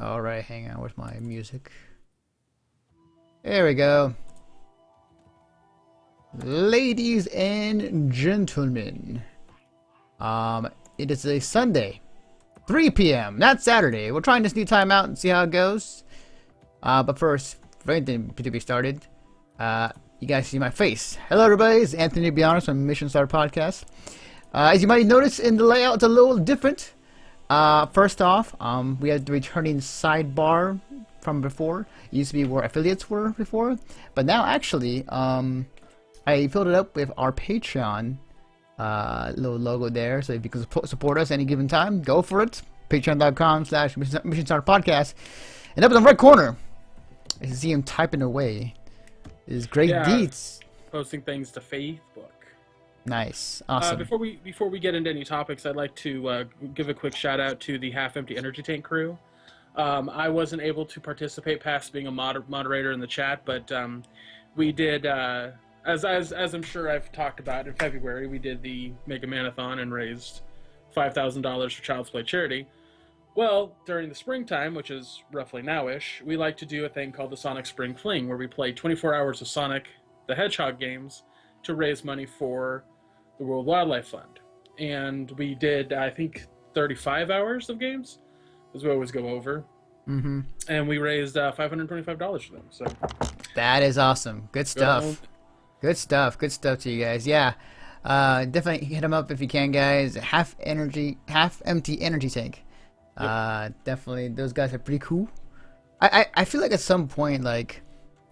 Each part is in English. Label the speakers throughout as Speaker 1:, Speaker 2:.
Speaker 1: Alright, hang on. Where's my music? There we go. Ladies and gentlemen, it is a Sunday, 3 p.m., not Saturday. We're trying this new time out and see how it goes. But first, for anything to be started, you guys see my face. Hello, everybody. It's Anthony, to be honest, from Mission Star Podcast. As you might notice in the layout, it's a little different. First off, we had the returning sidebar from before. It used to be where affiliates were before, but now actually, I filled it up with our Patreon little logo there. So if you can support us any given time, go for it. Patreon.com/Mission Star Podcast. And up in the right corner, I see him typing away. Is Great Deeds
Speaker 2: posting things to Facebook.
Speaker 1: Nice, awesome.
Speaker 2: Before we get into any topics, I'd like to give a quick shout out to the Half Empty Energy Tank crew. I wasn't able to participate past being a moderator in the chat, but we did, as I'm sure I've talked about, in February we did the Mega Manathon and raised $5,000 for Child's Play charity. Well, during the springtime, which is roughly now-ish, we like to do a thing called the Sonic Spring Fling, where we play 24 hours of Sonic the Hedgehog games to raise money for the World Wildlife Fund. And we did, I think, 35 hours of games, as we always go over.
Speaker 1: Mm-hmm.
Speaker 2: And we raised $525 for them. So
Speaker 1: that is awesome. Good stuff. Good stuff. Good stuff to you guys. Yeah. Definitely hit them up if you can, guys. Half empty energy tank. Yep. Definitely, those guys are pretty cool. I feel like at some point, like,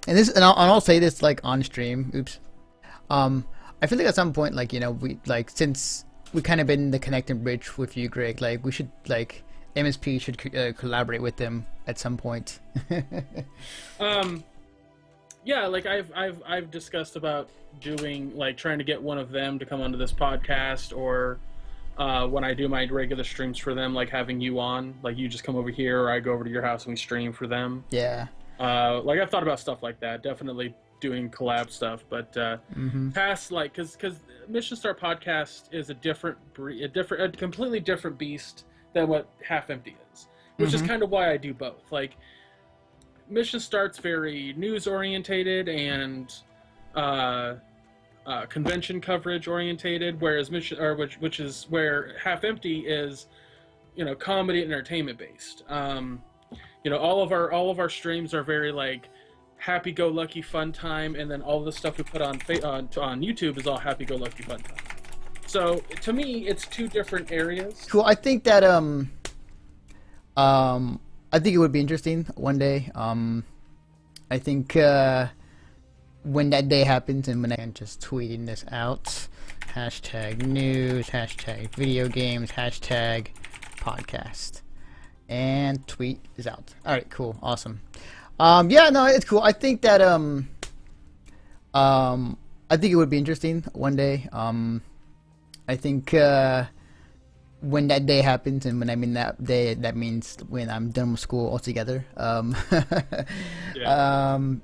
Speaker 1: and I'll say this like on stream. Oops. I feel like at some point, like, you know, we like, since we kind of been the connecting bridge with you, Greg, like we should, like, MSP should collaborate with them at some point.
Speaker 2: Yeah, like I've discussed about doing, like, trying to get one of them to come onto this podcast, or when I do my regular streams for them, like having you on, like you just come over here, or I go over to your house and we stream for them.
Speaker 1: Yeah.
Speaker 2: Like I've thought about stuff like that. Definitely doing collab stuff, but past, like, because Mission Star Podcast is a completely different beast than what Half Empty is, which is kind of why I do both. Like, Mission Start's very news orientated and convention coverage orientated, whereas which is where Half Empty is, you know, comedy and entertainment based. You know, all of our streams are very, like, happy-go-lucky fun time, and then all the stuff we put on YouTube is all happy-go-lucky fun time. So to me, it's two different areas.
Speaker 1: Cool. I think that I think it would be interesting one day. I think when that day happens, and when I can just tweeting this out, hashtag news, hashtag video games, hashtag podcast, and tweet is out. All right, cool, awesome. Yeah, no, it's cool. I think that I think it would be interesting one day. I think when that day happens, and when I mean that day, that means when I'm done with school altogether.
Speaker 2: Yeah.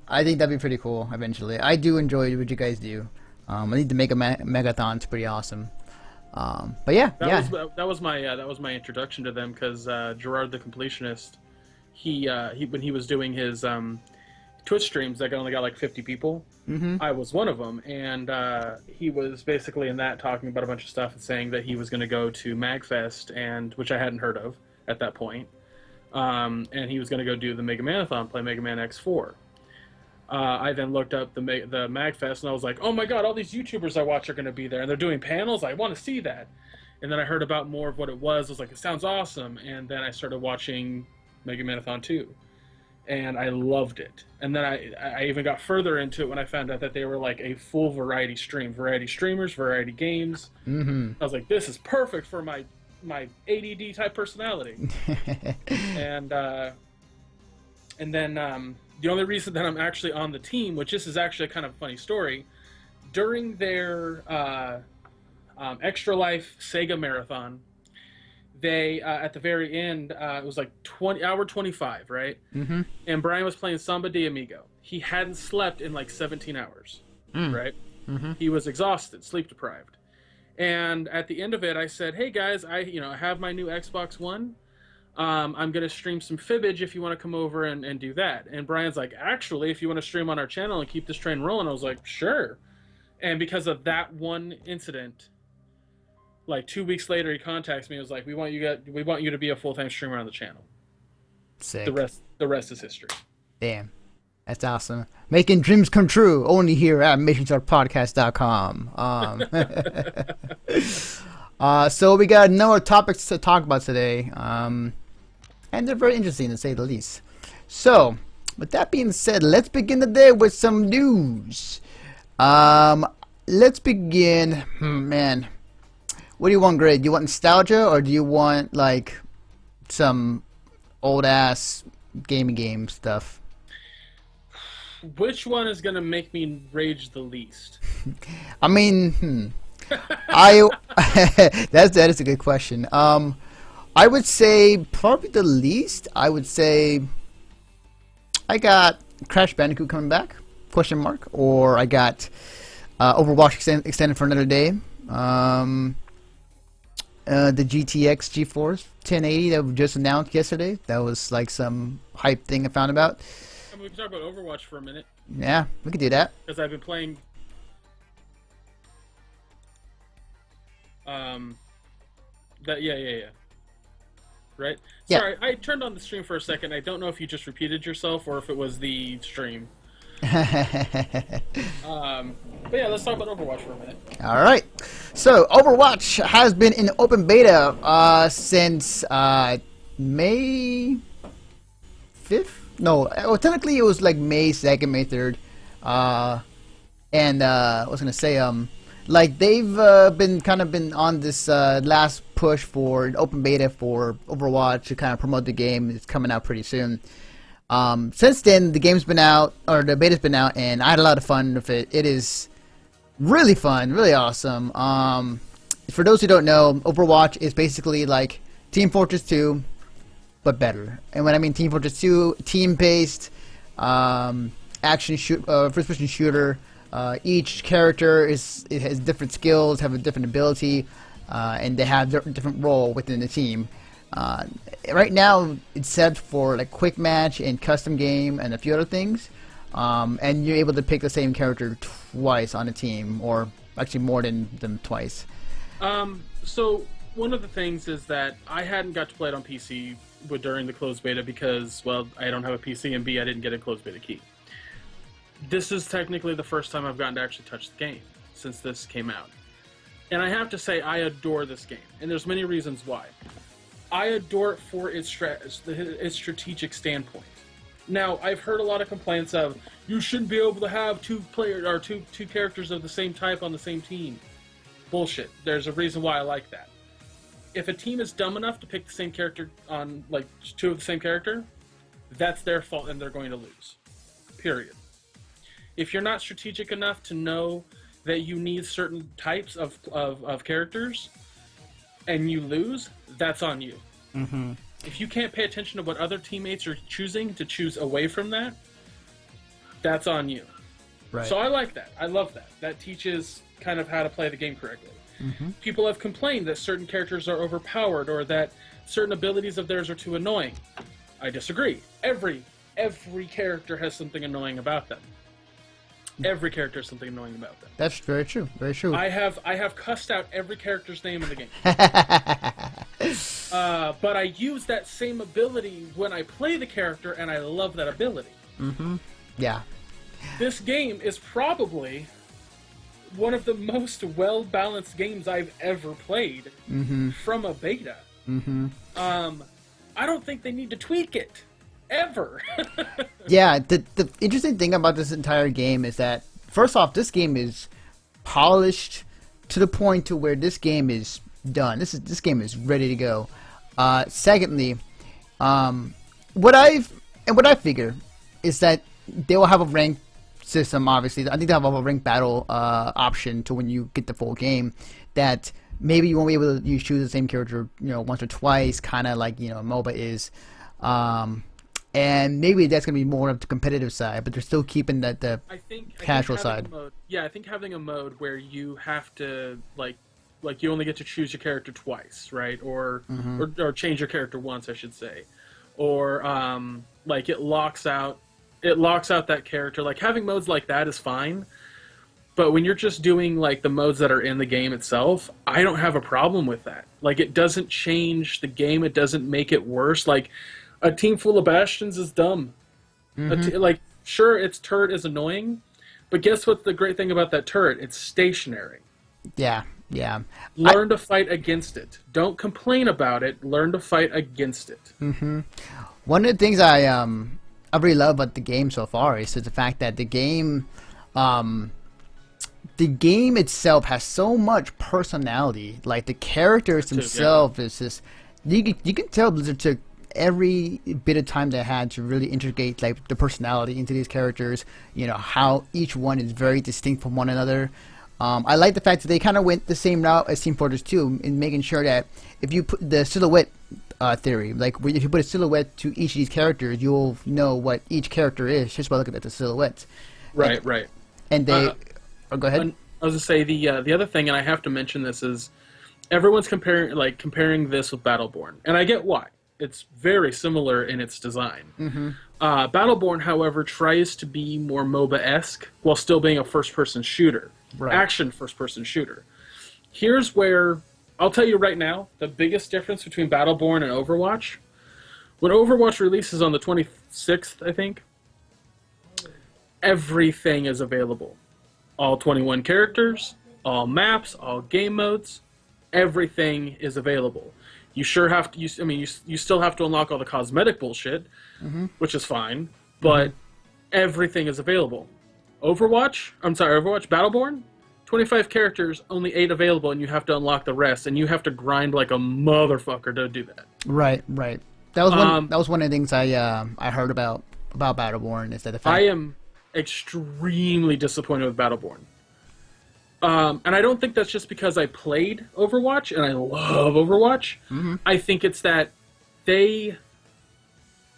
Speaker 1: I think that'd be pretty cool eventually. I do enjoy what you guys do. I think the Megathon's pretty awesome. But yeah,
Speaker 2: that was my introduction to them, because Gerard the Completionist, he when he was doing his Twitch streams that only got like 50 people, I was one of them, and he was basically in that talking about a bunch of stuff and saying that he was going to go to MagFest, and which I hadn't heard of at that point, and he was going to go do the Mega Manathon, play Mega Man X4. I then looked up the MagFest, and I was like, oh my god, all these YouTubers I watch are going to be there, and they're doing panels. I want to see that. And then I heard about more of what it was. I was like, it sounds awesome. And then I started watching Mega Manathon 2, and I loved it. And then I even got further into it when I found out that they were like a full variety streamers, variety games. I was like, this is perfect for my ADD type personality. and then the only reason that I'm actually on the team, which this is actually a kind of funny story, during their Extra Life Sega Marathon, they at the very end, it was like hour 25, right? And Brian was playing Samba de Amigo. He hadn't slept in like 17 hours, right? He was exhausted, sleep deprived. And at the end of it, I said, hey guys, I have my new Xbox One. I'm gonna stream some fibbage if you want to come over and do that. And Brian's like, actually, if you want to stream on our channel and keep this train rolling, I was like, sure. And because of that one incident, like 2 weeks later, he contacts me. He was like, we want you to be a full-time streamer on the channel.
Speaker 1: Sick.
Speaker 2: The rest is history.
Speaker 1: Damn. That's awesome. Making dreams come true. Only here at MissionStartPodcast.com. So we got no topics to talk about today. And they're very interesting to say the least. So, with that being said, let's begin the day with some news. Let's begin. Man, what do you want, Greg? Do you want nostalgia or do you want like some old ass game stuff?
Speaker 2: Which one is gonna make me rage the least?
Speaker 1: I mean, that is a good question. I would say probably the least. I would say I got Crash Bandicoot coming back? Question mark. Or I got Overwatch extended for another day. The GTX GeForce 1080 that was just announced yesterday. That was like some hype thing I found about.
Speaker 2: I mean, we can talk about Overwatch for a minute.
Speaker 1: Yeah, we could do that.
Speaker 2: Because I've been playing. Yeah. Right?
Speaker 1: Yeah.
Speaker 2: Sorry, I turned on the stream for a second. I don't know if you just repeated yourself or if it was the stream. But yeah, let's talk about Overwatch for a minute.
Speaker 1: All right. So Overwatch has been in open beta since May 5th. No, well, technically it was like May 2nd, May 3rd. And I was gonna say like they've been on this last push for an open beta for Overwatch to kind of promote the game. It's coming out pretty soon. Since then, the game's been out, or the beta's been out, and I had a lot of fun with it. It is really fun, really awesome. For those who don't know, Overwatch is basically like Team Fortress 2, but better. And when I mean Team Fortress 2, team-based, first-person shooter. Each character has different skills, have a different ability, and they have a different role within the team. Right now, it's set for like quick match and custom game and a few other things. And you're able to pick the same character twice on a team, or actually more than them twice.
Speaker 2: So one of the things is that I hadn't got to play it on PC during the closed beta because, well, I don't have a PC, and B, I didn't get a closed beta key. This is technically the first time I've gotten to actually touch the game since this came out. And I have to say, I adore this game. And there's many reasons why. I adore it for its strategic standpoint. Now, I've heard a lot of complaints of, you shouldn't be able to have two characters of the same type on the same team. Bullshit. There's a reason why I like that. If a team is dumb enough to pick the same character on, like, two of the same character, that's their fault and they're going to lose. Period. If you're not strategic enough to know that you need certain types of characters and you lose, that's on you.
Speaker 1: Mm-hmm.
Speaker 2: If you can't pay attention to what other teammates are choosing to choose away from that, that's on you.
Speaker 1: Right.
Speaker 2: So I like that. I love that. That teaches kind of how to play the game correctly.
Speaker 1: Mm-hmm.
Speaker 2: People have complained that certain characters are overpowered or that certain abilities of theirs are too annoying. I disagree. Every character has something annoying about them. Every character has something annoying about them.
Speaker 1: That's very true. Very true.
Speaker 2: I have cussed out every character's name in the game. But I use that same ability when I play the character, and I love that ability.
Speaker 1: Mm-hmm. Yeah.
Speaker 2: This game is probably one of the most well-balanced games I've ever played from a beta.
Speaker 1: Mm-hmm.
Speaker 2: I don't think they need to tweak it. Ever.
Speaker 1: Yeah, the interesting thing about this entire game is that, first off, this game is polished to the point to where this game is done. This game is ready to go. Secondly, what I figure is that they will have a ranked system. Obviously, I think they'll have a ranked battle option to when you get the full game. That maybe you won't be able to choose the same character, once or twice, kind of like MOBA is. And maybe that's going to be more of the competitive side, but they're still keeping the casual side.
Speaker 2: I think having a mode where you have to, like, like you only get to choose your character twice, right? Or change your character once, I should say. Or like it locks out that character. Like having modes like that is fine. But when you're just doing like the modes that are in the game itself, I don't have a problem with that. Like it doesn't change the game, it doesn't make it worse. Like a team full of Bastions is dumb. Like sure, its turret is annoying, but guess what's the great thing about that turret? It's stationary.
Speaker 1: Yeah, yeah.
Speaker 2: Learn to fight against it. Don't complain about it. Learn to fight against it.
Speaker 1: One of the things I really love about the game so far is the fact that the game itself has so much personality. Like the characters themselves is just you can tell Blizzard took every bit of time they had to really integrate like the personality into these characters. You know how each one is very distinct from one another. I like the fact that they kind of went the same route as Team Fortress 2 in making sure that if you put the silhouette theory, like if you put a silhouette to each of these characters, you'll know what each character is just by looking at the silhouette.
Speaker 2: Right, right.
Speaker 1: And they, go ahead.
Speaker 2: I was gonna say the other thing, and I have to mention this, is everyone's comparing this with BattleBorn, and I get why. It's very similar in its design. BattleBorn, however, tries to be more MOBA-esque while still being a first-person shooter. Right. Action first-person shooter. Here's where, I'll tell you right now, the biggest difference between BattleBorn and Overwatch. When Overwatch releases on the 26th, I think, everything is available. All 21 characters, all maps, all game modes, everything is available. You sure have to, you still have to unlock all the cosmetic bullshit, which is fine, but everything is available. Overwatch, BattleBorn, 25 characters, only 8 available, and you have to unlock the rest, and you have to grind like a motherfucker to do that.
Speaker 1: Right, right. That was one of the things I heard about BattleBorn, is that the fact
Speaker 2: I am extremely disappointed with BattleBorn. And I don't think that's just because I played Overwatch, and I love Overwatch. I think it's that they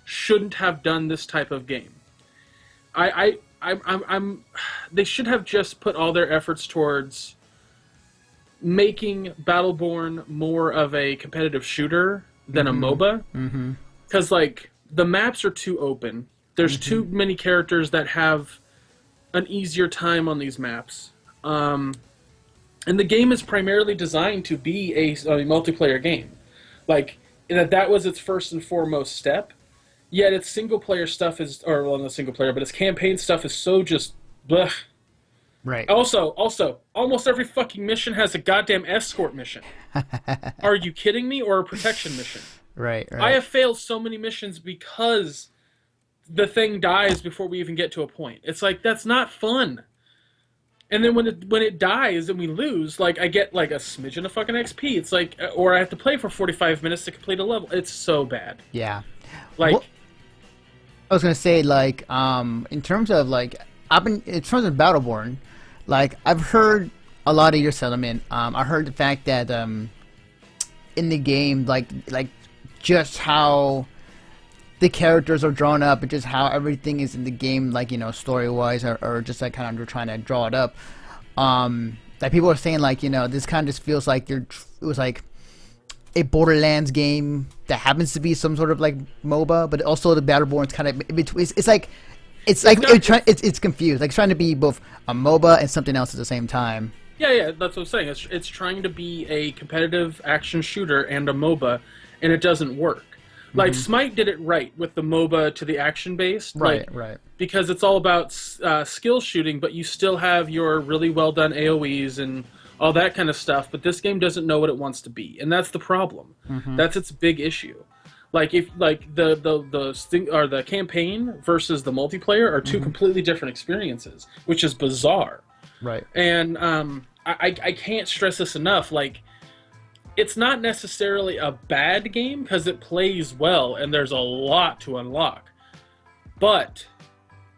Speaker 2: shouldn't have done this type of game. They should have just put all their efforts towards making BattleBorn more of a competitive shooter than a MOBA. Because, like, the maps are too open. There's too many characters that have an easier time on these maps. And the game is primarily designed to be a multiplayer game. Like, that was its first and foremost step. Yet its single-player stuff is... Or, well, not single-player, but its campaign stuff is so just... blech.
Speaker 1: Right.
Speaker 2: Also, almost every fucking mission has a goddamn escort mission. Are you kidding me? Or a protection mission?
Speaker 1: Right.
Speaker 2: I have failed so many missions because the thing dies before we even get to a point. It's like, that's not fun. And then when it dies and we lose, like, I get like a smidgen of fucking XP. It's like, or I have to play for 45 minutes to complete a level. It's so bad.
Speaker 1: Yeah.
Speaker 2: Like,
Speaker 1: well, I was gonna say, like, in terms of like, in terms of BattleBorn, like, I've heard a lot of your sentiment. I heard the fact that in the game, like just how the characters are drawn up, and just how everything is in the game, like, you know, story-wise, or just like kind of trying to draw it up. Like, people are saying, like, you know, this kind of just feels like it was like a Borderlands game that happens to be some sort of like MOBA, but also the BattleBorn's kind of it's confused. Like, it's trying to be both a MOBA and something else at the same time.
Speaker 2: Yeah, that's what I'm saying. It's trying to be a competitive action shooter and a MOBA, and it doesn't work. Like, Smite did it right with the MOBA to the action-based.
Speaker 1: Right,
Speaker 2: like,
Speaker 1: right.
Speaker 2: Because it's all about skill shooting, but you still have your really well-done AoEs and all that kind of stuff, but this game doesn't know what it wants to be, and that's the problem. That's its big issue. Like, if the campaign versus the multiplayer are two completely different experiences, which is bizarre.
Speaker 1: Right.
Speaker 2: And I can't stress this enough. Like, it's not necessarily a bad game because it plays well and there's a lot to unlock. But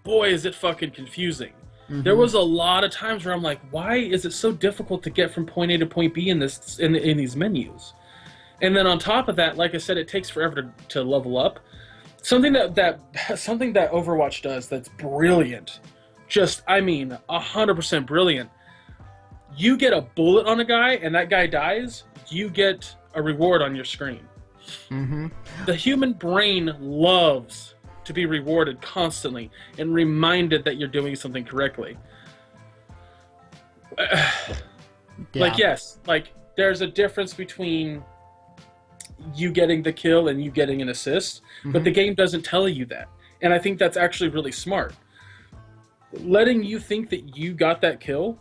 Speaker 2: boy, is it fucking confusing. There was a lot of times where I'm like, why is it so difficult to get from point A to point B in these menus? And then on top of that, like I said, it takes forever to level up. Something that Overwatch does that's brilliant. Just, I mean, 100% brilliant. you get a bullet on a guy and that guy dies, you get a reward on your screen.
Speaker 1: Mm-hmm.
Speaker 2: The human brain loves to be rewarded constantly and reminded that you're doing something correctly. Like, yes, like, there's a difference between you getting the kill and you getting an assist, but the game doesn't tell you that. And I think that's actually really smart. Letting you think that you got that kill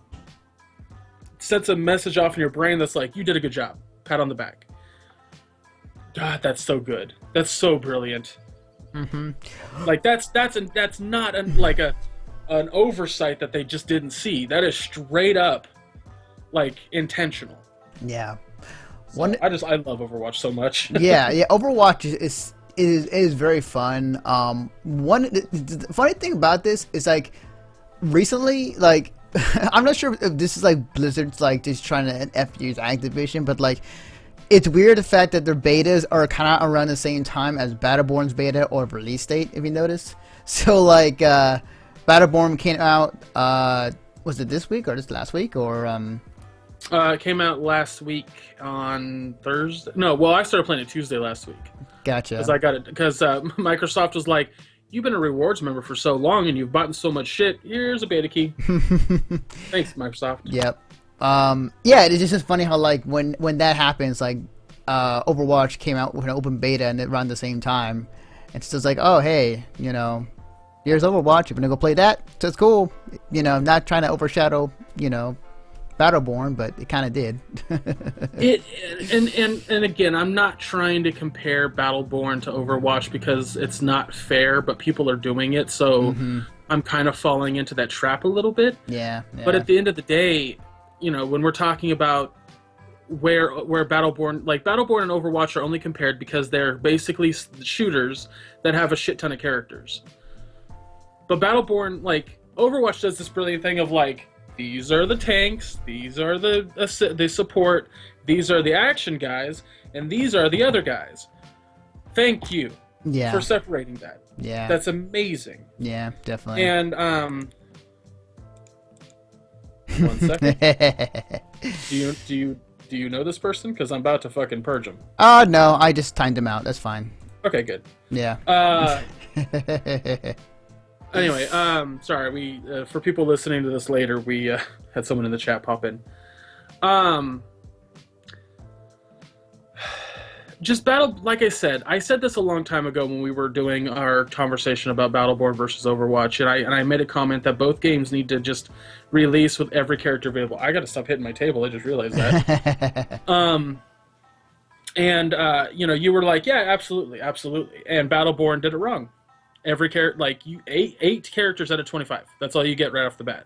Speaker 2: sets a message off in your brain that's like, you did a good job. Pat on the back. God, that's so good. That's so brilliant. Like, that's not an oversight that they just didn't see. That is straight up, like, intentional.
Speaker 1: Yeah.
Speaker 2: So I love Overwatch so much.
Speaker 1: yeah. Overwatch is very fun. The funny thing about this is, like, recently, like, I'm not sure if this is like Blizzard's like just trying to F-use Activision, but like, it's weird the fact that their betas are kind of around the same time as Battleborn's beta or release date, if you notice. So like, Battleborn came out, was it this week or just last week or
Speaker 2: It came out last week on Thursday. No, well, I started playing it Tuesday last week.
Speaker 1: Gotcha.
Speaker 2: Because I got it because Microsoft was like, you've been a rewards member for so long and you've bought so much shit. Here's a beta key. Thanks, Microsoft.
Speaker 1: Yep. Yeah, it's just funny how like when that happens, like Overwatch came out with an open beta and it ran the same time. It's just like, oh hey, you know, here's Overwatch. You're gonna go play that. So it's cool. You know, not trying to overshadow, you know, BattleBorn, but it kind of did.
Speaker 2: And again, I'm not trying to compare BattleBorn to Overwatch because it's not fair, but people are doing it, so I'm kind of falling into that trap a little bit.
Speaker 1: Yeah.
Speaker 2: But at the end of the day, you know, when we're talking about where BattleBorn, like Battleborn and Overwatch are only compared because they're basically shooters that have a shit ton of characters. But Battleborn, like, Overwatch does this brilliant thing of like, these are the tanks, these are the support, these are the action guys, and these are the other guys. Thank you for separating that.
Speaker 1: Yeah.
Speaker 2: That's amazing.
Speaker 1: Yeah, definitely.
Speaker 2: And, 1 second. Do you know this person? Because I'm about to fucking purge him.
Speaker 1: Oh, no, I just timed him out. That's fine.
Speaker 2: Okay, good.
Speaker 1: Yeah.
Speaker 2: Anyway, sorry, we for people listening to this later, we had someone in the chat pop in. Just like I said this a long time ago when we were doing our conversation about Battleborn versus Overwatch, and I made a comment that both games need to just release with every character available. I gotta stop hitting my table, I just realized that. You know, you were like, yeah, absolutely, and Battleborn did it wrong. Every character, like, you eight characters out of 25. That's all you get right off the bat.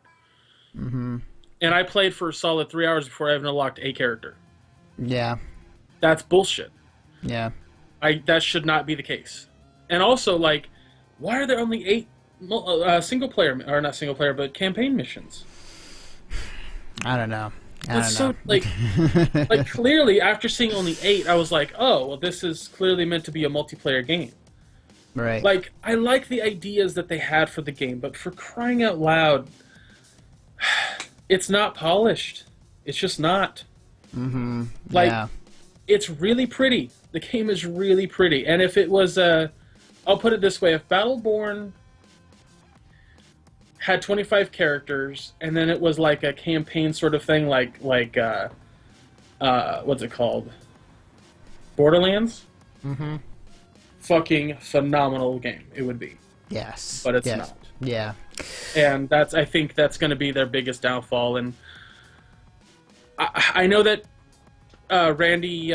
Speaker 2: And I played for a solid 3 hours before I even unlocked a character.
Speaker 1: Yeah.
Speaker 2: That's bullshit.
Speaker 1: Yeah.
Speaker 2: That should not be the case. And also, like, why are there only 8 single player, or not single player, but campaign missions?
Speaker 1: I don't know.
Speaker 2: Like, clearly, after seeing only 8, I was like, oh, well, this is clearly meant to be a multiplayer game.
Speaker 1: Right.
Speaker 2: Like, I like the ideas that they had for the game, but for crying out loud, it's not polished. It's just not. Like, it's really pretty. The game is really pretty. And if it was I'll put it this way, if Battleborn had 25 characters, and then it was like a campaign sort of thing, like what's it called? Borderlands? Fucking phenomenal game it would be.
Speaker 1: Yes.
Speaker 2: But it's not.
Speaker 1: Yeah.
Speaker 2: And I think that's going to be their biggest downfall. And I know that Randy,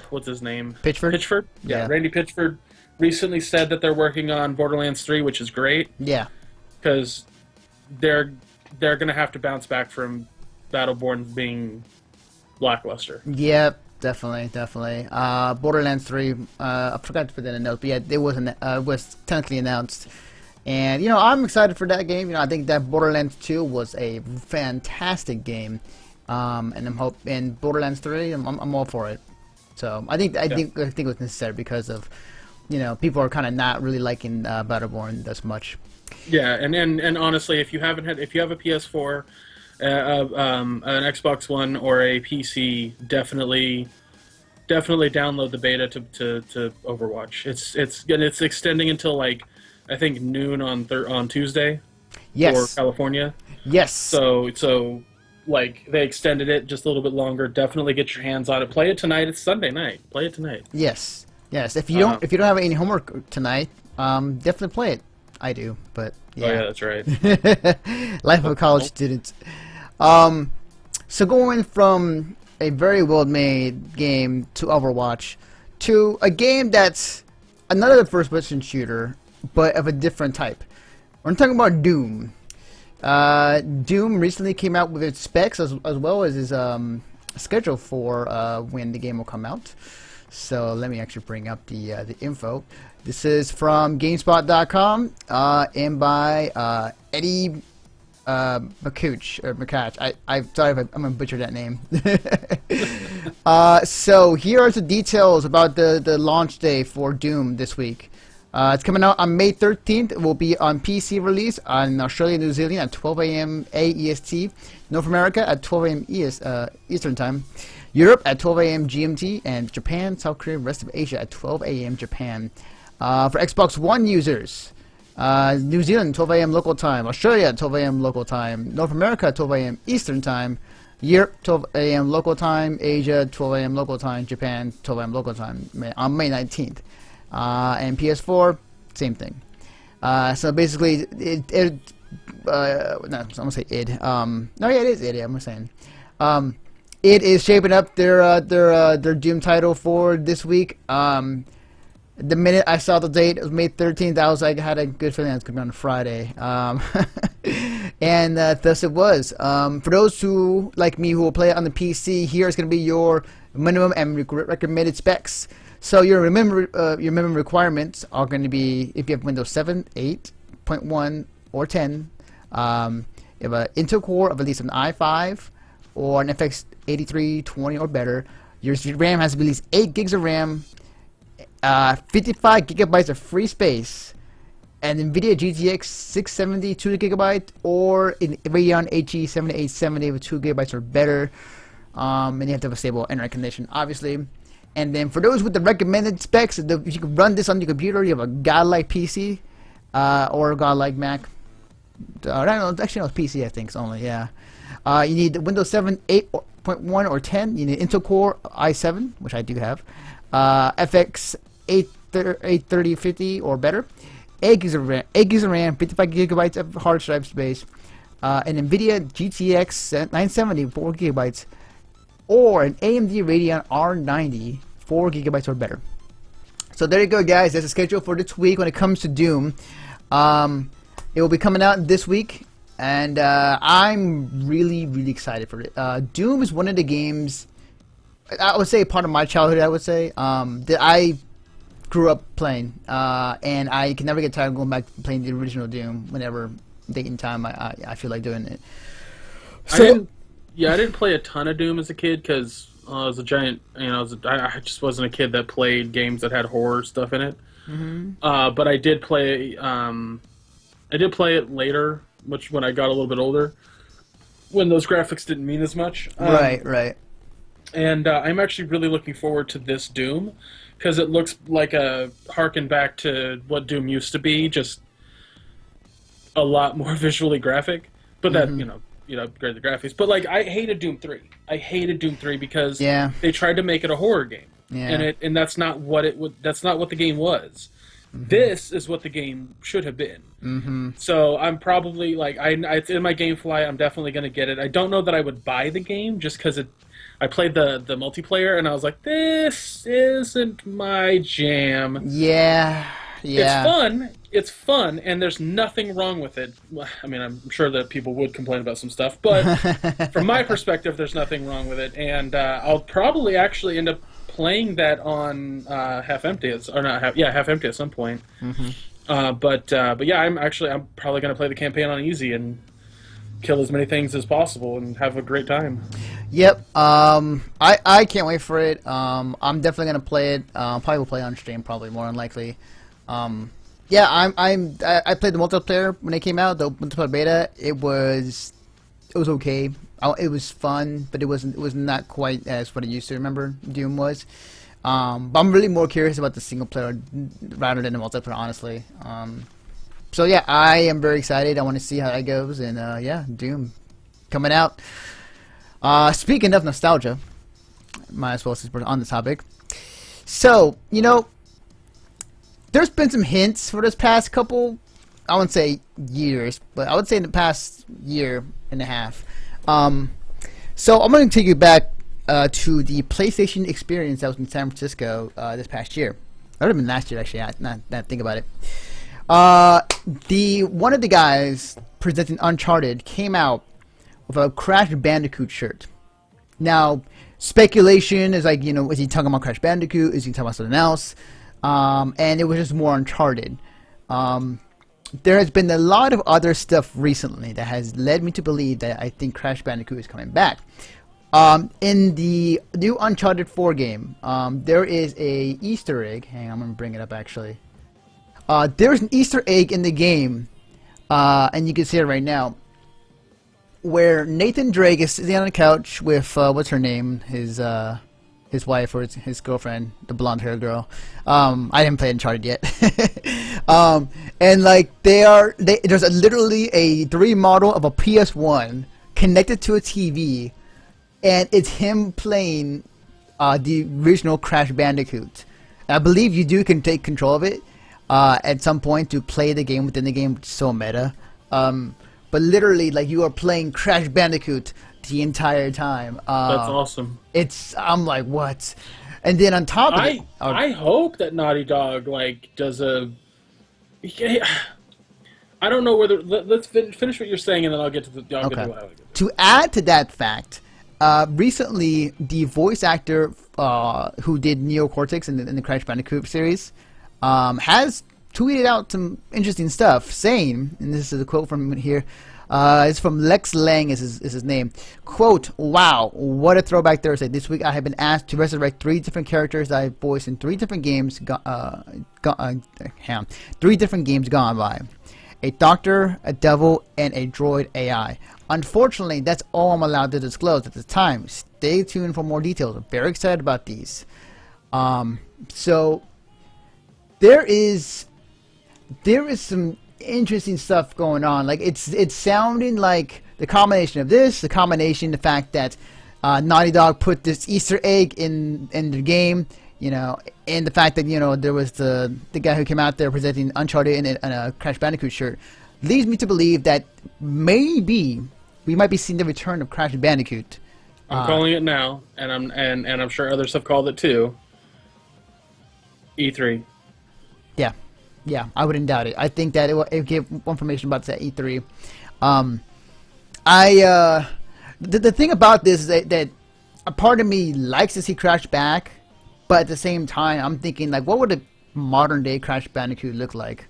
Speaker 2: what's his name?
Speaker 1: Pitchford?
Speaker 2: Yeah, Randy Pitchford recently said that they're working on Borderlands 3, which is great.
Speaker 1: Yeah.
Speaker 2: Because they're going to have to bounce back from Battleborn being lackluster.
Speaker 1: Yep. Definitely. Borderlands 3, I forgot to put that in a note, but yeah, it was technically announced. And, you know, I'm excited for that game. You know, I think that Borderlands 2 was a fantastic game. And Borderlands 3, I'm all for it. So, I think it was necessary because of, you know, people are kind of not really liking Battleborn as much.
Speaker 2: Yeah, and honestly, if you have a PS4, An Xbox One or a PC, definitely download the beta to Overwatch. It's extending until like I think noon on Tuesday for
Speaker 1: Yes.
Speaker 2: California.
Speaker 1: Yes.
Speaker 2: So like they extended it just a little bit longer. Definitely get your hands on it. Play it tonight. It's Sunday night. Play it tonight.
Speaker 1: Yes. Yes. If you don't have any homework tonight, definitely play it. I do, but yeah.
Speaker 2: Oh yeah, that's right.
Speaker 1: Life of a college student. So going from a very well-made game to Overwatch to a game that's another first-person shooter, but of a different type. We're talking about Doom. Doom recently came out with its specs as well as its schedule for when the game will come out. So let me actually bring up the info. This is from GameSpot.com and by Eddie McCouch. I'm sorry if I'm gonna butcher that name. So here are the details about the launch day for Doom this week. It's coming out on May 13th. It will be on PC release on Australia and New Zealand at 12 a.m. AEST, North America at 12 a.m. Eastern Time, Europe at 12 a.m. GMT, and Japan, South Korea, and rest of Asia at 12 a.m. Japan. For Xbox One users, New Zealand 12 a.m. local time, Australia 12 a.m. local time, North America 12 a.m. Eastern Time, Europe 12 a.m. local time, Asia 12 a.m. local time, Japan 12 a.m. local time on May 19th. And PS4, same thing. So basically, I'm gonna say id. No, yeah, it is id. I'm saying. It is shaping up their Doom title for this week. The minute I saw the date, it was May 13th. I was like, I had a good feeling it was gonna be on a Friday. And thus it was. For those who, like me, who will play it on the PC, here is gonna be your minimum and recommended specs. So your minimum requirements are going to be if you have Windows 7, 8.1, or 10. You have an Intel Core of at least an i5 or an FX 8320 or better. Your RAM has to be at least 8 gigs of RAM, 55 gigabytes of free space, and NVIDIA GTX 670 2 gigabyte or Radeon HE 7870 with 2 gigabytes or better. And you have to have a stable internet connection, obviously. And then for those with the recommended specs, if you can run this on your computer, you have a godlike PC or a godlike Mac. I don't know, actually no, it's PC I think only, yeah. You need Windows 7, 8.1 or 10. You need Intel Core i7, which I do have. FX 83050 or better. 8 gigs of RAM, 55 gigabytes of hard drive space. An NVIDIA GTX 970, 4 gigabytes. Or an AMD Radeon R90, 4 gigabytes or better. So there you go, guys. That's the schedule for this week when it comes to Doom. It will be coming out this week, and I'm really, really excited for it. Doom is one of the games, I would say, part of my childhood, I would say, that I grew up playing. And I can never get tired of going back to playing the original Doom whenever date and time I feel like doing it. So,
Speaker 2: I didn't play a ton of Doom as a kid because I was a giant. I just wasn't a kid that played games that had horror stuff in it. Mm-hmm. But I did play. I did play it later, which when I got a little bit older, when those graphics didn't mean as much.
Speaker 1: Right.
Speaker 2: And I'm actually really looking forward to this Doom because it looks like a harken back to what Doom used to be, just a lot more visually graphic. But that upgrade the graphics. But like, I hated Doom 3. I hated Doom 3 because they tried to make it a horror game, and that's not what that's not what the game was. Mm-hmm. This is what the game should have been. Mm-hmm. So I'm probably like, it's in my GameFly. I'm definitely going to get it. I don't know that I would buy the game just because I played the multiplayer and I was like, this isn't my jam.
Speaker 1: Yeah.
Speaker 2: It's fun, and there's nothing wrong with it. I mean, I'm sure that people would complain about some stuff, but from my perspective, there's nothing wrong with it, and I'll probably actually end up playing that on half empty at some point. Mm-hmm. But yeah, I'm probably going to play the campaign on easy and kill as many things as possible and have a great time.
Speaker 1: Yep. I can't wait for it. I'm definitely going to play it. Probably will play on stream, probably more than likely. Yeah, I played the multiplayer when it came out, the multiplayer beta. It was was okay. It was fun, but it was not quite as what I used to remember Doom was. But I'm really more curious about the single player rather than the multiplayer, honestly. So yeah, I am very excited. I want to see how that goes, and yeah, Doom coming out. Speaking of nostalgia, might as well since we're on the topic. So there's been some hints for this past couple, I wouldn't say years, but I would say in the past year and a half. So I'm going to take you back to the PlayStation experience that was in San Francisco this past year. That would have been last year, actually. Not think about it. One of the guys presenting Uncharted came out with a Crash Bandicoot shirt. Now, speculation is like, is he talking about Crash Bandicoot? Is he talking about something else? And it was just more Uncharted. There has been a lot of other stuff recently that has led me to believe that I think Crash Bandicoot is coming back. In the new Uncharted 4 game, there is a Easter egg. Hang on, I'm going to bring it up actually. There's an Easter egg in the game, and you can see it right now, where Nathan Drake is sitting on the couch with, what's her name? His wife or his girlfriend, the blonde hair girl. I didn't play Uncharted yet. And like there's literally a 3D model of a PS1 connected to a TV, and it's him playing the original Crash Bandicoot. I believe you can take control of it at some point to play the game within the game, which is so meta. But literally, like, you are playing Crash Bandicoot the entire time.
Speaker 2: That's awesome.
Speaker 1: I'm like, what? And then on top of it,
Speaker 2: I hope that Naughty Dog does a. I don't know whether. Let's finish what you're saying, and then I'll get to the.
Speaker 1: Okay. To add to that fact, recently the voice actor who did Neo Cortex in the Crash Bandicoot series has tweeted out some interesting stuff, saying, and this is a quote from here. It's from Lex Lang is his name. Quote, "Wow, what a throwback Thursday. This week I have been asked to resurrect 3 different characters that I voiced in 3 different games 3 different games gone by. A doctor, a devil, and a droid AI. Unfortunately, that's all I'm allowed to disclose at this time. Stay tuned for more details. I'm very excited about these." So there is some interesting stuff going on. Like it's sounding like the combination of this, the fact that Naughty Dog put this Easter egg in the game, and the fact that there was the guy who came out there presenting Uncharted in a Crash Bandicoot shirt, leads me to believe that maybe we might be seeing the return of Crash Bandicoot.
Speaker 2: I'm calling it now, and I'm sure others have called it too. E3.
Speaker 1: Yeah, I wouldn't doubt it. I think that it will give information about that E3. The thing about this is that a part of me likes to see Crash back, but at the same time, I'm thinking, like, what would a modern day Crash Bandicoot look like?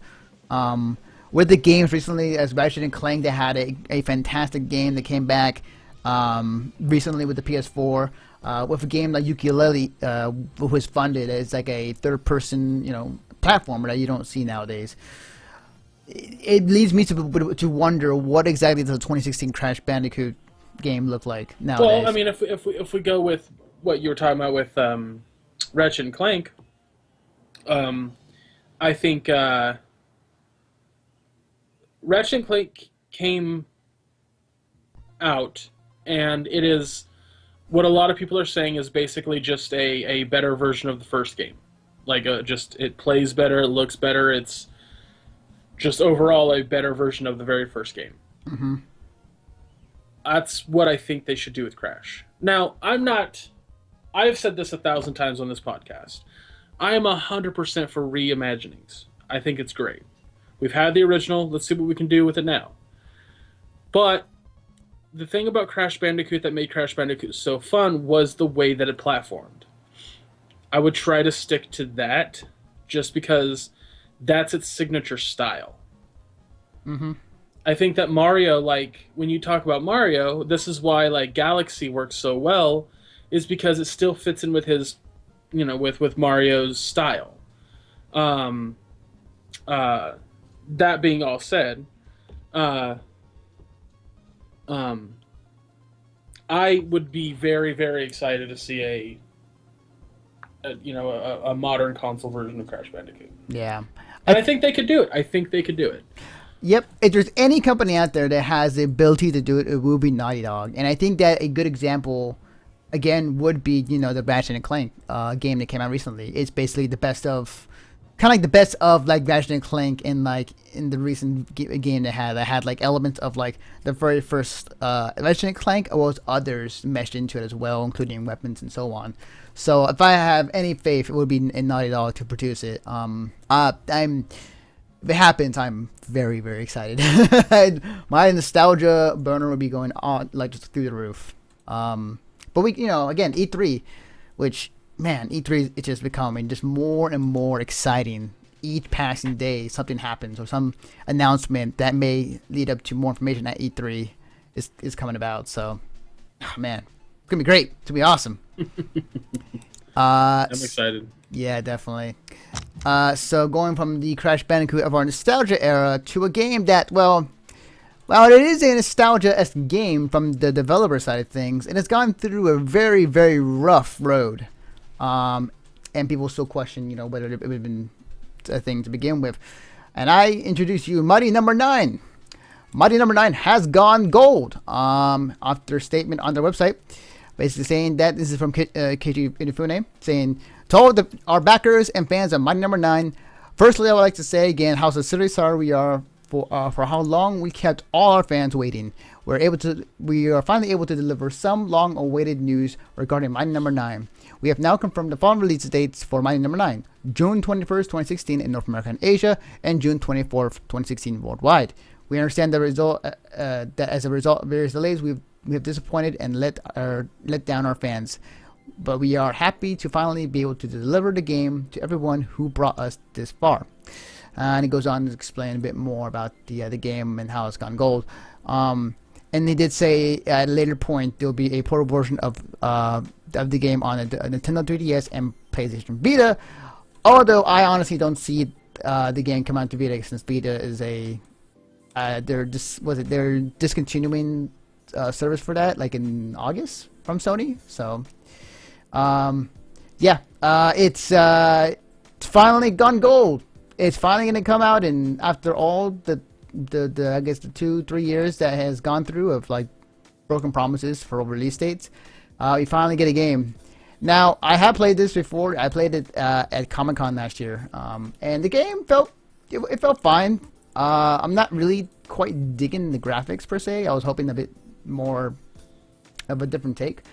Speaker 1: With the games recently, as Ratchet and Clank, they had a fantastic game that came back recently with the PS4. With a game like Yooka-Laylee, who was funded as like a third-person, platformer that you don't see nowadays. It leads me to wonder what exactly does the 2016 Crash Bandicoot game look like nowadays.
Speaker 2: Well, I mean, if we go with what you were talking about with Ratchet and Clank, I think Ratchet and Clank came out, and it is what a lot of people are saying is basically just a better version of the first game. It plays better, it looks better, it's just overall a better version of the very first game.
Speaker 1: Mm-hmm.
Speaker 2: That's what I think they should do with Crash. Now, I've said this 1,000 times on this podcast. I am 100% for reimaginings. I think it's great. We've had the original, let's see what we can do with it now. But the thing about Crash Bandicoot that made Crash Bandicoot so fun was the way that it platformed. I would try to stick to that just because that's its signature style.
Speaker 1: Mm-hmm.
Speaker 2: I think that Mario, when you talk about Mario, this is why Galaxy works so well, is because it still fits in with his, with Mario's style. That being all said, I would be very, very excited to see a modern console version of Crash Bandicoot.
Speaker 1: Yeah.
Speaker 2: And I think they could do it. I think they could do it.
Speaker 1: Yep. If there's any company out there that has the ability to do it, it will be Naughty Dog. And I think that a good example, again, would be the Ratchet and Clank game that came out recently. It's basically the best of, kind of like the best of like Ratchet and Clank in the recent game they had. That had like elements of like the very first Ratchet and Clank, as well as others meshed into it as well, including weapons and so on. So if I have any faith, it would be in Naughty Dog to produce it. If it happens, I'm very, very excited. My nostalgia burner will be going on like just through the roof. But we, again, E3, which, man, E3 is just becoming just more and more exciting. Each passing day, something happens or some announcement that may lead up to more information at E3 is coming about. So, man, it's gonna be great. It's gonna be awesome.
Speaker 2: I'm excited.
Speaker 1: Yeah, definitely. So going from the Crash Bandicoot of our nostalgia era to a game that, well, it is a nostalgia-esque game from the developer side of things, and it's gone through a very, very rough road. And people still question, whether it would have been a thing to begin with. And I introduce you Mighty Number 9. Mighty Number 9 has gone gold. After a statement on their website, basically saying that this is from Keiji Inafune, saying, to all our backers and fans of Mighty Number 9, firstly, I would like to say again how sincerely sorry we are for how long we kept all our fans waiting. We are finally able to deliver some long-awaited news regarding Mighty Number 9. We have now confirmed the following release dates for Mighty Number 9: June 21st, 2016 in North America and Asia, and June 24th, 2016 worldwide. We understand that as a result of various delays, we have disappointed and let down our fans. But we are happy to finally be able to deliver the game to everyone who brought us this far. And he goes on to explain a bit more about the game and how it's gone gold. And he did say at a later point there will be a portable version of the game on a Nintendo 3DS and PlayStation Vita. Although I honestly don't see the game come out to Vita, since Vita is they're discontinuing service for that like in August from Sony. So. It's finally gone gold. It's finally going to come out, and after all the I guess the 2-3 years that has gone through of like broken promises for release dates, we finally get a game. Now, I have played this before. I played it at Comic-Con last year, and the game felt fine. I'm not really quite digging the graphics per se. I was hoping a bit more of a different take.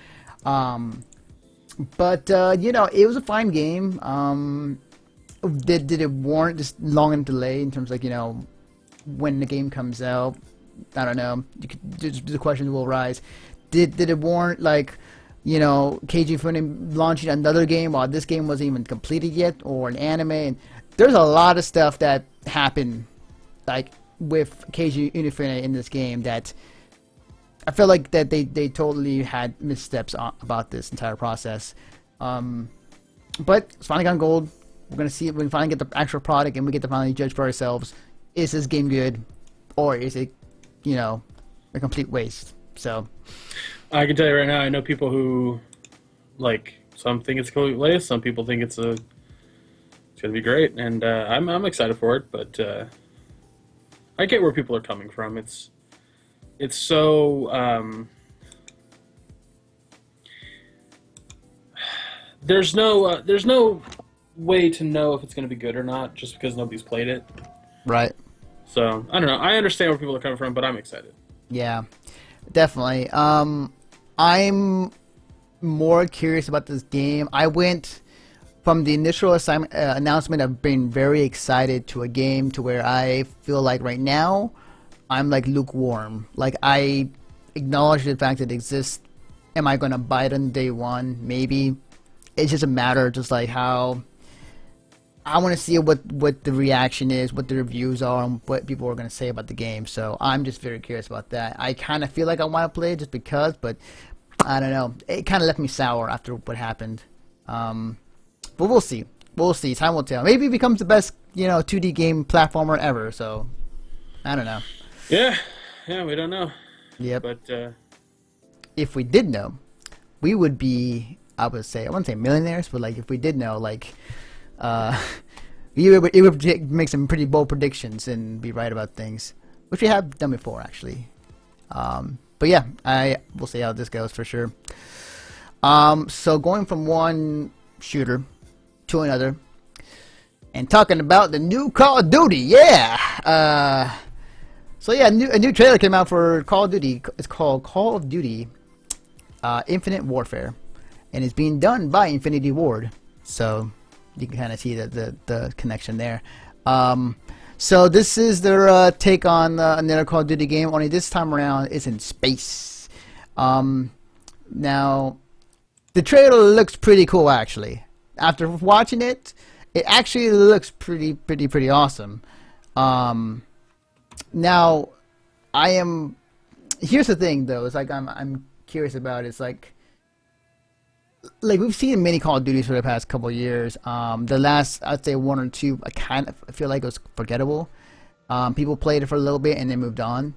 Speaker 1: But it was a fine game. Did it warrant this long delay in terms of when the game comes out? I don't know. The question will rise. Did it warrant Keiji Inafune launching another game while this game wasn't even completed yet, or an anime? And there's a lot of stuff that happened with Keiji Inafune in this game that I feel like that they totally had missteps about this entire process. But it's finally gone gold. We're going to see it when we finally get the actual product and we get to finally judge for ourselves. Is this game good? Or is it, a complete waste? So
Speaker 2: I can tell you right now, I know people who, some think it's a complete waste. Some people think it's going to be great. And I'm excited for it. But I get where people are coming from. It's so there's no way to know if it's going to be good or not just because nobody's played it.
Speaker 1: Right.
Speaker 2: So I don't know. I understand where people are coming from, but I'm excited.
Speaker 1: Yeah, definitely. I'm more curious about this game. I went from the initial announcement of being very excited to a game to where I feel like right now I'm lukewarm. I acknowledge the fact that it exists. Am I gonna buy it on day one? Maybe. It's just a matter of just how I want to see what the reaction is, what the reviews are, and what people are gonna say about the game. So I'm just very curious about that. I kind of feel like I want to play it just because, but I don't know. It kind of left me sour after what happened. But we'll see. We'll see. Time will tell. Maybe it becomes the best 2D game platformer ever. So I don't know.
Speaker 2: Yeah, we don't know.
Speaker 1: Yep.
Speaker 2: But
Speaker 1: if we did know, we would be, I would say, I wouldn't say millionaires, but like if we did know, like, it would make some pretty bold predictions and be right about things, which we have done before, actually. But yeah, we'll see how this goes for sure. So going from one shooter to another, and talking about the new Call of Duty, yeah. So yeah, a new trailer came out for Call of Duty. It's called Call of Duty Infinite Warfare, and it's being done by Infinity Ward. So you can kind of see the connection there. So this is their take on another Call of Duty game, only this time around it's in space. Now, the trailer looks pretty cool, actually. After watching it, it actually looks pretty awesome. Now, here's the thing, though. It's like I'm curious about. It's like we've seen many Call of Duties for the past couple of years. The last, I'd say, one or two, I feel like it was forgettable. People played it for a little bit and then moved on.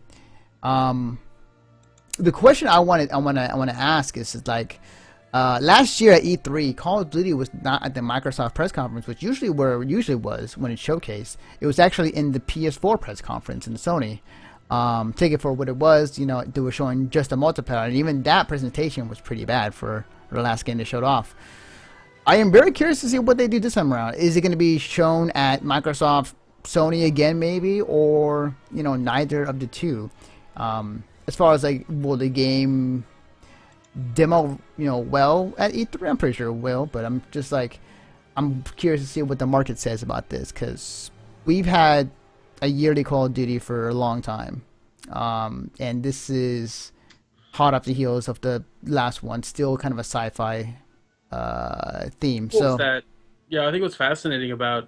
Speaker 1: The question I want to ask is like, last year at E3, Call of Duty was not at the Microsoft press conference, which usually where it usually was when it showcased. It was actually in the PS4 press conference in Sony. Take it for what it was. You know, they were showing just a multiplayer, and even that presentation was pretty bad for the last game they showed off. I am very curious to see what they do this time around. Is it going to be shown at Microsoft, Sony again, maybe, or neither of the two? As far as like, will the game demo well at E3? I'm pretty sure it will, but I'm just like, I'm curious to see what the market says about this, because we've had a yearly Call of Duty for a long time, and this is hot off the heels of the last one, still kind of a sci-fi theme.
Speaker 2: I think what's fascinating about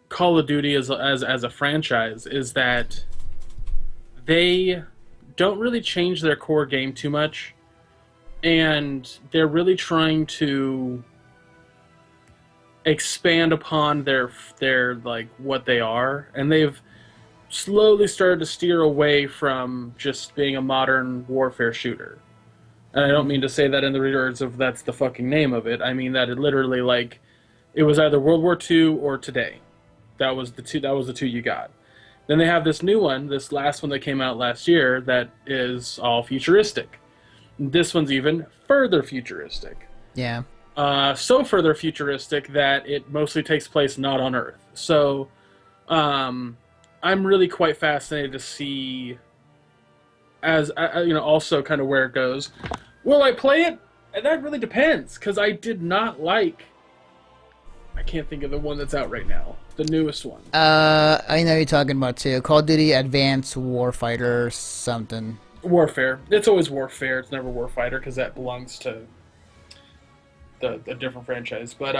Speaker 2: Call of Duty as a franchise is that they don't really change their core game too much, and they're really trying to expand upon their like what they are, and they've slowly started to steer away from just being a modern warfare shooter. And I don't mean to say that in the words of that's the fucking name of it. I mean that it literally, like, it was either World War II or today. That was the two you got. Then they have this new one, this last one that came out last year, that is all futuristic. This one's even further futuristic.
Speaker 1: Yeah.
Speaker 2: So further futuristic that it mostly takes place not on Earth. So, I'm really quite fascinated to see, as also kind of where it goes. Will I play it? That really depends, because I did not like. I can't think of the one that's out right now. The newest one.
Speaker 1: I know you're talking about too. Call of Duty Advanced Warfighter something.
Speaker 2: Warfare. It's always Warfare. It's never Warfighter, because that belongs to the different franchise. But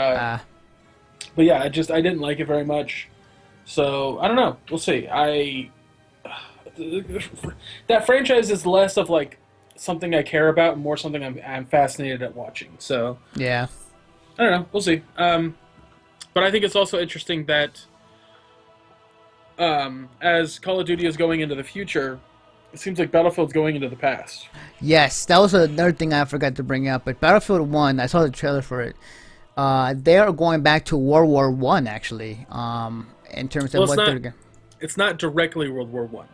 Speaker 2: yeah, I didn't like it very much. So I don't know. We'll see. That franchise is less of like something I care about and more something I'm fascinated at watching. So
Speaker 1: yeah,
Speaker 2: I don't know. We'll see. But I think it's also interesting that as Call of Duty is going into the future, it seems like Battlefield's going into the past.
Speaker 1: Yes, that was another thing I forgot to bring up. But Battlefield 1, I saw the trailer for it. They are going back to World War I, actually. In terms of
Speaker 2: it's not directly World War I.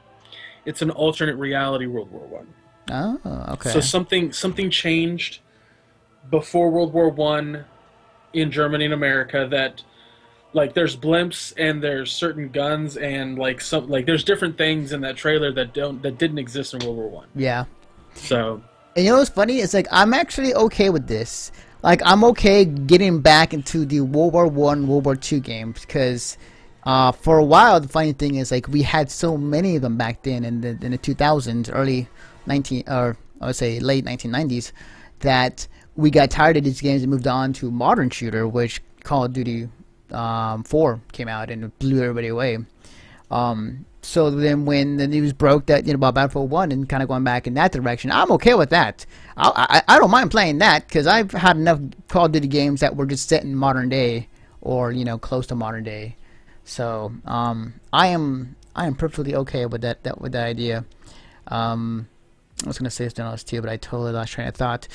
Speaker 2: It's an alternate reality World War I.
Speaker 1: Oh, okay.
Speaker 2: So something changed before World War I in Germany and America, that like there's blimps and there's certain guns and there's different things in that trailer that didn't exist in World War I.
Speaker 1: Yeah.
Speaker 2: So.
Speaker 1: And you know what's funny? It's like I'm actually okay with this. Like I'm okay getting back into the World War I, World War II games, because for a while the funny thing is like we had so many of them back then in the 2000s, late 1990s, that we got tired of these games and moved on to modern shooter, which Call of Duty 4 came out and blew everybody away. So then when the news broke that about Battlefield 1 and kind of going back in that direction, I'm okay with that. I don't mind playing that, because I've had enough Call of Duty games that were just set in modern day or close to modern day. So I am perfectly okay with that idea. I was gonna say something else too, but I totally lost train of thought.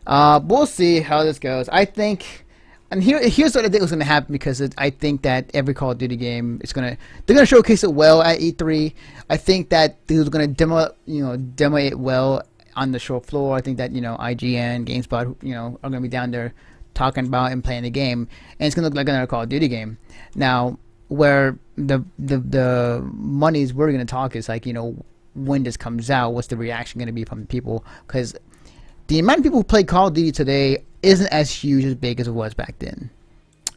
Speaker 1: We'll see how this goes. I think, and here's what I think was gonna happen, because I think that every Call of Duty game is they're gonna showcase it well at E3. I think that they're gonna demo it well on the show floor. I think that IGN, GameSpot, are gonna be down there talking about and playing the game, and it's gonna look like another Call of Duty game. Now, where the monies we're gonna talk is like, when this comes out, what's the reaction going to be from the people? Because the amount of people who play Call of Duty today isn't as huge, as big as it was back then.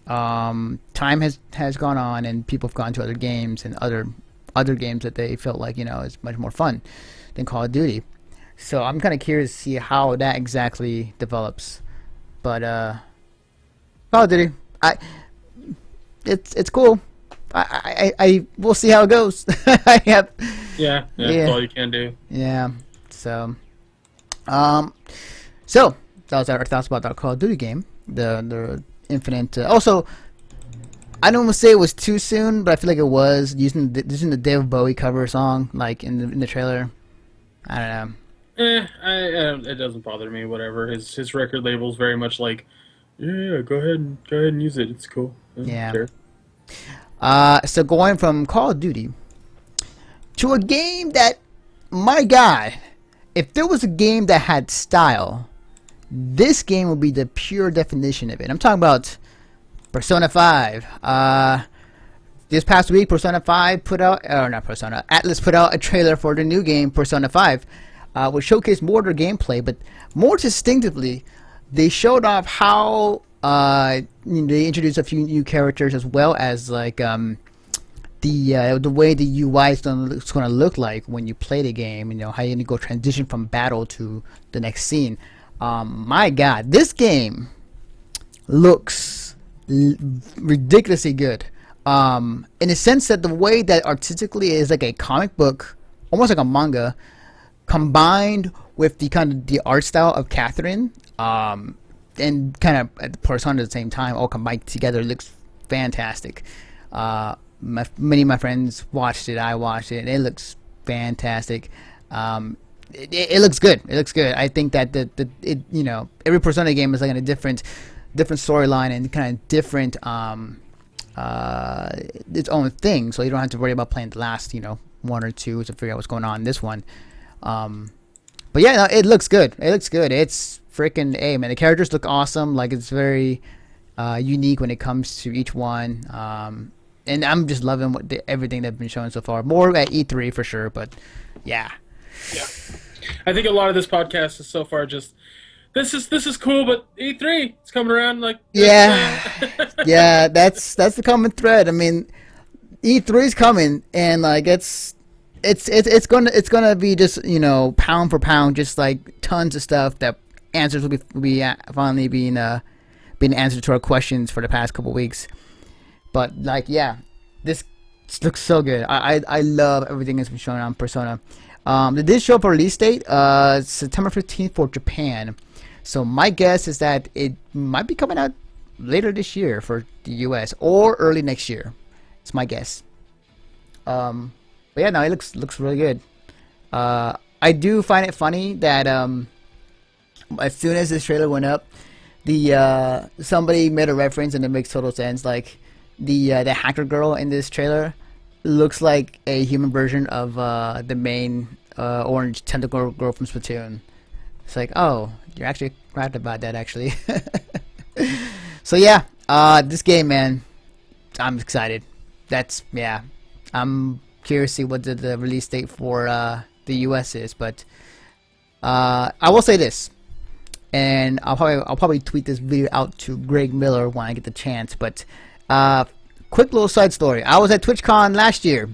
Speaker 1: Time has gone on, and people have gone to other games and other games that they felt like is much more fun than Call of Duty. So I'm kind of curious to see how that exactly develops. But Call of Duty, it's cool. I we'll see how it goes.
Speaker 2: Yeah, that's all you can do.
Speaker 1: Yeah. So that was our thoughts about our Call of Duty game, the Infinite. Also, I don't want to say it was too soon, but I feel like it was, using the David Bowie cover song like in the trailer. I don't know.
Speaker 2: It doesn't bother me. Whatever. His record label's very much like, yeah, go ahead and use it. It's cool.
Speaker 1: Yeah.
Speaker 2: Sure.
Speaker 1: So going from Call of Duty to a game that, my God, if there was a game that had style, this game would be the pure definition of it. I'm talking about Persona 5. This past week, Atlus put out a trailer for the new game, Persona 5, which showcased more of their gameplay, but more distinctively, they showed off how they introduced a few new characters, as well as like the way the UI is going to look like when you play the game. How you're going to go transition from battle to the next scene. My God, this game looks ridiculously good. In a sense that the way that artistically is like a comic book, almost like a manga, combined with the kind of the art style of Catherine, and kind of Persona at the same time, all combined together. It looks fantastic. Many of my friends watched it. I watched it. It looks fantastic. It looks good. It looks good. I think that every Persona game is like in a different storyline and kind of different its own thing. So you don't have to worry about playing the last one or two to figure out what's going on in this one. But yeah, no, it looks good. It looks good. It's freaking A, man. The characters look awesome. Like, it's very unique when it comes to each one. And I'm just loving everything they've been showing so far. More at E3 for sure, but yeah.
Speaker 2: Yeah. I think a lot of this podcast is so far just, this is cool, but E3, it's coming around like this.
Speaker 1: Yeah. Yeah, that's the common thread. I mean, E3 is coming, and like it's gonna be just pound for pound, just like tons of stuff that answers will be finally being answered to our questions for the past couple weeks. But like, yeah, this looks so good. I love everything that's been shown on Persona. They did show up a release date, September 15th for Japan. So my guess is that it might be coming out later this year for the US, or early next year. It's my guess. But yeah, no, it looks really good. I do find it funny that as soon as this trailer went up, somebody made a reference, and it makes total sense. Like, the hacker girl in this trailer looks like a human version of the main orange tentacle girl from Splatoon. It's like, oh, you're actually right about that, actually. So yeah, this game, man, I'm excited. I'm curious to see what the release date for the US is, but I will say this, and I'll probably tweet this video out to Greg Miller when I get the chance. But quick little side story: I was at TwitchCon last year.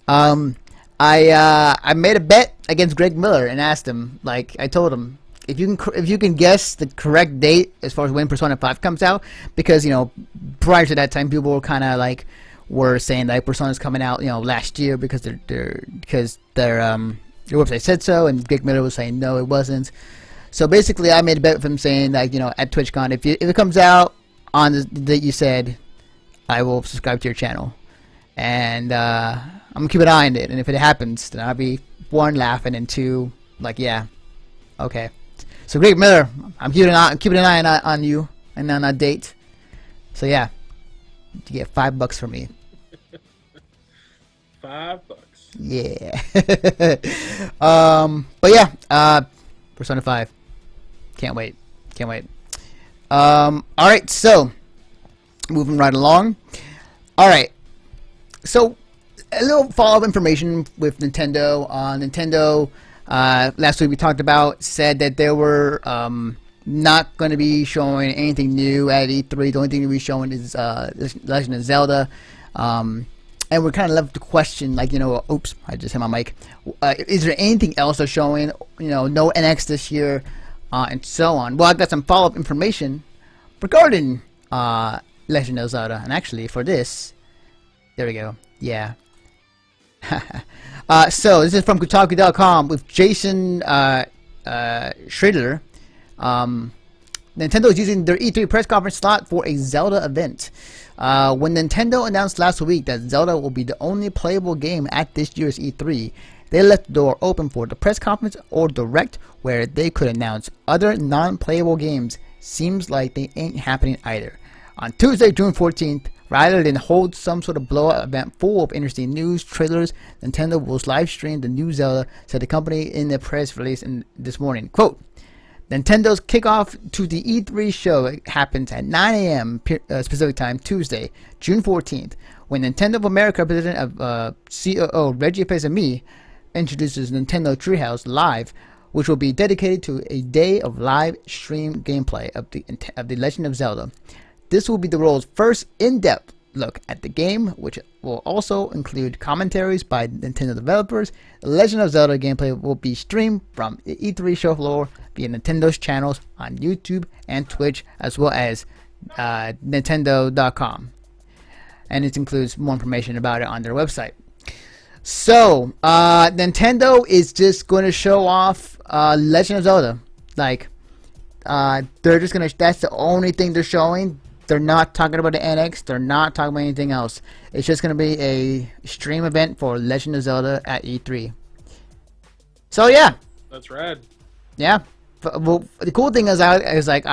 Speaker 1: I made a bet against Greg Miller and asked him, like, I told him, if you can guess the correct date as far as when Persona 5 comes out, because prior to that time, people were kind of like were saying that Persona's coming out last year because their website said so, and Greg Miller was saying no, it wasn't. So basically, I made a bet with him saying, like, at TwitchCon, if it comes out on the date you said, I will subscribe to your channel, and I'm gonna keep an eye on it. And if it happens, then I'll be, one, laughing, and two, Like, yeah. Okay. So, Greg Miller, I'm keeping an eye on you and on that date. So, yeah. You get $5 from me.
Speaker 2: $5.
Speaker 1: Yeah. But yeah, Persona 5. Can't wait. Alright, so moving right along. Alright. So a little follow-up information with Nintendo. Nintendo last week we talked about said that they were not going to be showing anything new at E3. The only thing they'll be showing is Legend of Zelda. And we're kind of left to question, like, oops, I just hit my mic. Is there anything else they're showing? No NX this year, and so on. Well, I've got some follow-up information regarding Legend of Zelda. And actually, for this, there we go. Yeah. So, this is from Kotaku.com with Jason Schrader. Nintendo is using their E3 press conference slot for a Zelda event. When Nintendo announced last week that Zelda will be the only playable game at this year's E3, they left the door open for the press conference or direct where they could announce other non-playable games. Seems like they ain't happening either. On Tuesday, June 14th, rather than hold some sort of blowout event full of interesting news, trailers, Nintendo will live stream the new Zelda, said the company in a press release this morning. Quote, Nintendo's kickoff to the E3 show happens at 9 a.m. Pacific time, Tuesday, June 14th, when Nintendo of America President of COO Reggie Fils-Aimé introduces Nintendo Treehouse Live, which will be dedicated to a day of live stream gameplay of the Legend of Zelda. This will be the world's first in-depth look at the game, which will also include commentaries by Nintendo developers. The Legend of Zelda gameplay will be streamed from the E3 show floor via Nintendo's channels on YouTube and Twitch, as well as Nintendo.com. And it includes more information about it on their website. So, Nintendo is just going to show off Legend of Zelda. Like, they're just going to, that's the only thing they're showing. They're not talking about the NX. They're not talking about anything else. It's just going to be a stream event for Legend of Zelda at E3. So, yeah.
Speaker 2: That's rad.
Speaker 1: Yeah. Well, the cool thing is, I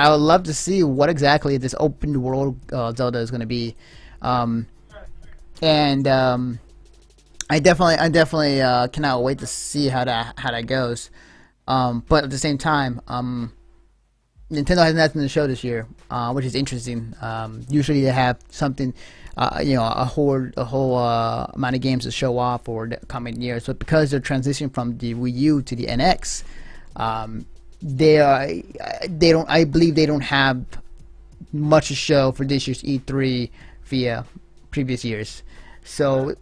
Speaker 1: would love to see what exactly this open world Zelda is going to be. I definitely cannot wait to see how that goes. But at the same time, Nintendo has nothing to show this year, which is interesting. Usually they have something, a whole amount of games to show off for the coming years. But because they're transitioning from the Wii U to the NX, I believe they don't have much to show for this year's E3 via previous years. So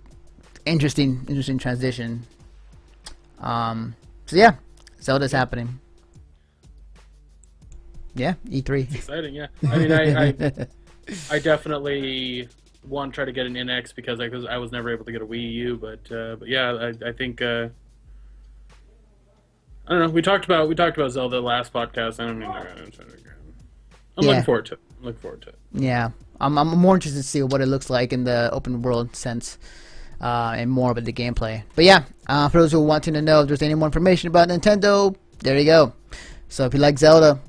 Speaker 1: interesting transition. So yeah, Zelda's happening. Yeah, E3.
Speaker 2: It's exciting, yeah. I mean, I definitely want to try to get an NX because I was never able to get a Wii U, but yeah, I think I don't know. We talked about Zelda last podcast. I'm looking forward to it.
Speaker 1: Yeah, I'm more interested to see what it looks like in the open world sense, and more about the gameplay. But yeah, for those who are wanting to know if there's any more information about Nintendo, there you go. So if you like Zelda,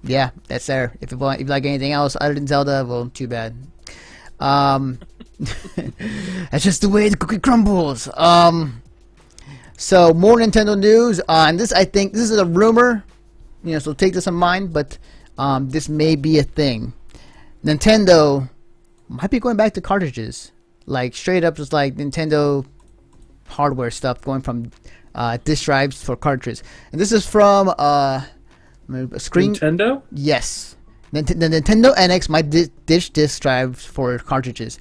Speaker 1: yeah, that's there. If you like anything else other than Zelda, well, too bad. That's just the way the cookie crumbles. So more Nintendo news. And I think this is a rumor, so take this in mind. But this may be a thing. Nintendo might be going back to cartridges, like straight up, just like Nintendo hardware stuff, going from disk drives for cartridges. And this is from
Speaker 2: Nintendo?
Speaker 1: Yes. The Nintendo NX might ditch disk drives for cartridges.